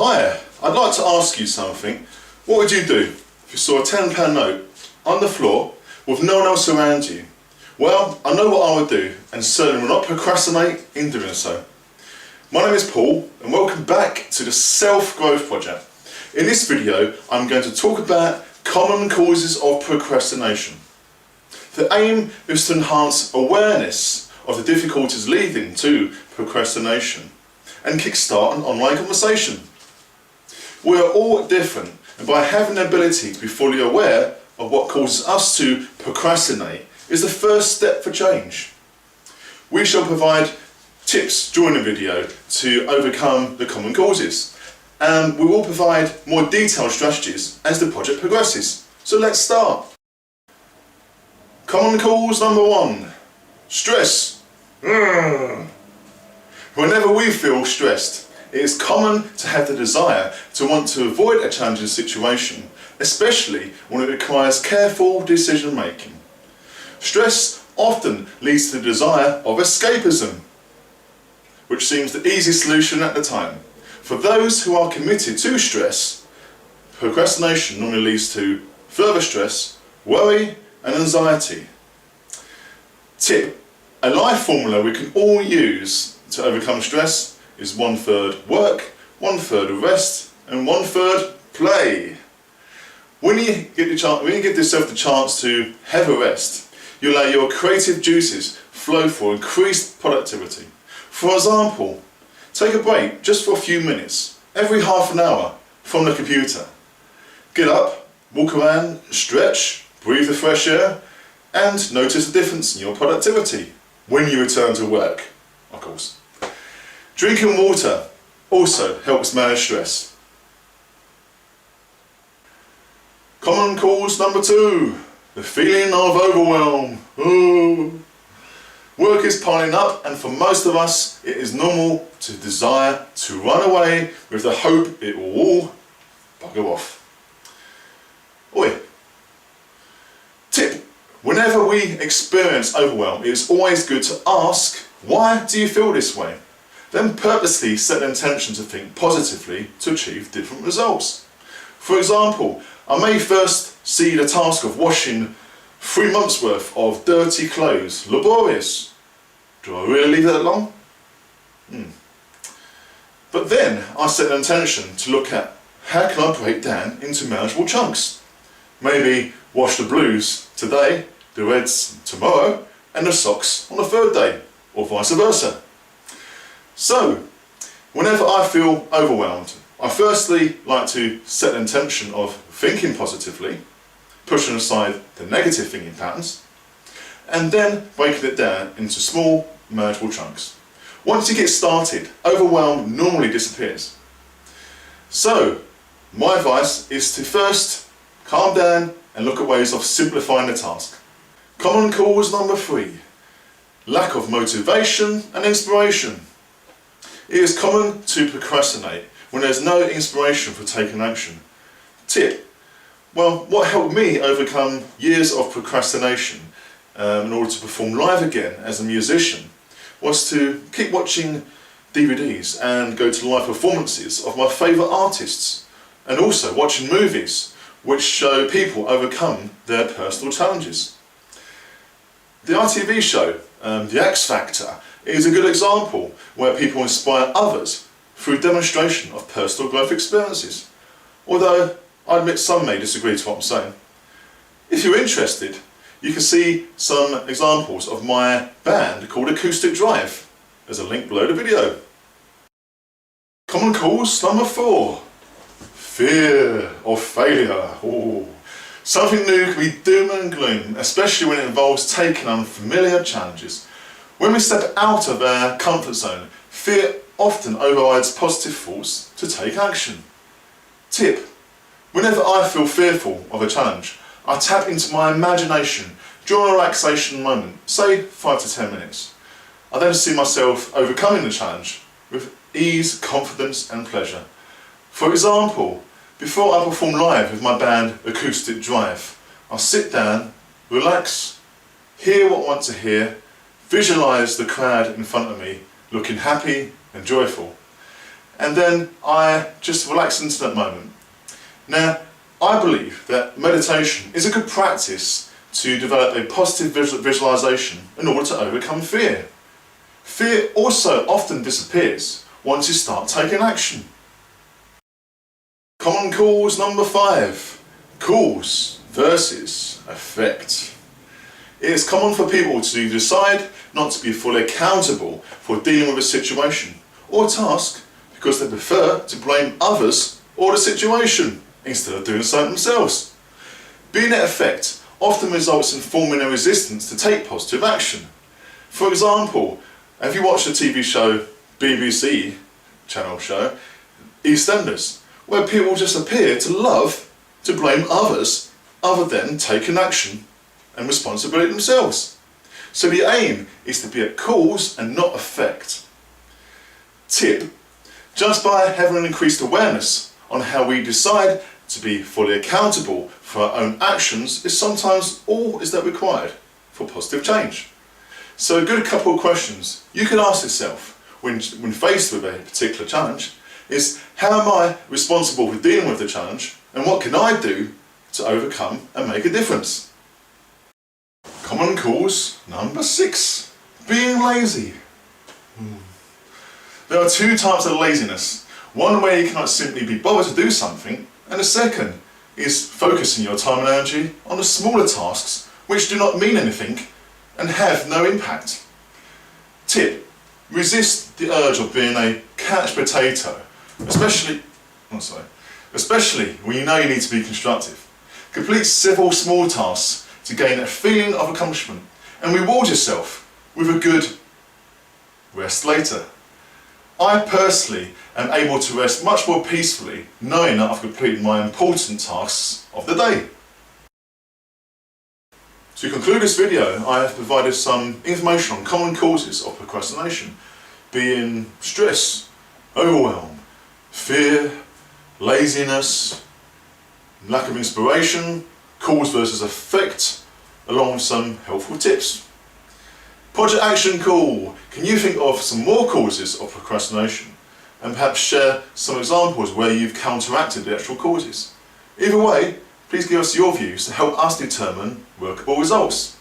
Hi, I'd like to ask you something. What would you do if you saw a £10 note on the floor with no one else around you? Well, I know what I would do, and certainly will not procrastinate in doing so. My name is Paul, and welcome back to the Self-Growth Project. In this video, I'm going to talk about common causes of procrastination. The aim is to enhance awareness of the difficulties leading to procrastination and kickstart an online conversation. We are all different, and by having the ability to be fully aware of what causes us to procrastinate is the first step for change. We shall provide tips during the video to overcome the common causes, and we will provide more detailed strategies as the project progresses. So let's start. Common cause number 1, stress. Whenever we feel stressed, it is common to have the desire to want to avoid a challenging situation, especially when it requires careful decision making. Stress often leads to the desire of escapism, which seems the easiest solution at the time. For those who are committed to stress, procrastination normally leads to further stress, worry and anxiety. Tip: a life formula we can all use to overcome stress is 1/3 work, 1/3 rest and 1/3 play. When you give yourself the chance to have a rest, you allow your creative juices flow for increased productivity. For example, take a break just for a few minutes, every half an hour from the computer. Get up, walk around, stretch, breathe the fresh air, and notice the difference in your productivity when you return to work, of course. Drinking water also helps manage stress. Common cause number 2, the feeling of overwhelm. Work is piling up, and for most of us it is normal to desire to run away with the hope it will all bugger off. Tip: whenever we experience overwhelm, it is always good to ask, why do you feel this way? Then purposely set the intention to think positively to achieve different results. For example, I may first see the task of washing 3 months worth of dirty clothes laborious. Do I really leave it that long? But then I set the intention to look at how can I break down into manageable chunks. Maybe wash the blues today, the reds tomorrow, and the socks on the 3rd day, or vice versa. So, whenever I feel overwhelmed, I firstly like to set the intention of thinking positively, pushing aside the negative thinking patterns, and then breaking it down into small, manageable chunks. Once you get started, overwhelm normally disappears. So, my advice is to first calm down and look at ways of simplifying the task. Common cause number 3, lack of motivation and inspiration. It is common to procrastinate when there is no inspiration for taking action. Tip: well, what helped me overcome years of procrastination in order to perform live again as a musician was to keep watching DVDs and go to live performances of my favourite artists, and also watching movies which show people overcome their personal challenges. The ITV show, The X Factor, is a good example where people inspire others through demonstration of personal growth experiences, although I admit some may disagree to what I'm saying. If you're interested, you can see some examples of my band called Acoustic Drive. There's a link below the video. Common cause number 4, fear of failure. Something new can be doom and gloom, especially when it involves taking unfamiliar challenges. When we step out of our comfort zone, fear often overrides positive thoughts to take action. Tip: whenever I feel fearful of a challenge, I tap into my imagination during a relaxation moment, say 5 to 10 minutes. I then see myself overcoming the challenge with ease, confidence and pleasure. For example, before I perform live with my band Acoustic Drive, I'll sit down, relax, hear what I want to hear, visualise the crowd in front of me looking happy and joyful, and then I just relax into that moment. Now, I believe that meditation is a good practice to develop a positive visualization in order to overcome fear. Fear also often disappears once you start taking action. Common cause number 5. Cause versus effect. It is common for people to decide not to be fully accountable for dealing with a situation or task because they prefer to blame others or the situation instead of doing so themselves. Being at effect often results in forming a resistance to take positive action. For example, have you watched the TV show, BBC channel show, EastEnders, where people just appear to love to blame others other than taking action and responsibility themselves. So the aim is to be a cause and not effect. Tip: just by having an increased awareness on how we decide to be fully accountable for our own actions is sometimes all is that required for positive change. So a good couple of questions you can ask yourself when faced with a particular challenge is, how am I responsible for dealing with the challenge, and what can I do to overcome and make a difference? Common cause number 6. Being lazy. There are 2 types of laziness. One where you cannot simply be bothered to do something, and the second is focusing your time and energy on the smaller tasks which do not mean anything and have no impact. Tip: resist the urge of being a couch potato, especially when you know you need to be constructive. Complete several small tasks to gain a feeling of accomplishment and reward yourself with a good rest later. I personally am able to rest much more peacefully knowing that I've completed my important tasks of the day. To conclude this video, I have provided some information on common causes of procrastination, being stress, overwhelm, fear, laziness, lack of inspiration, cause versus effect, along with some helpful tips. Project Action Call. Can you think of some more causes of procrastination and perhaps share some examples where you've counteracted the actual causes? Either way, please give us your views to help us determine workable results.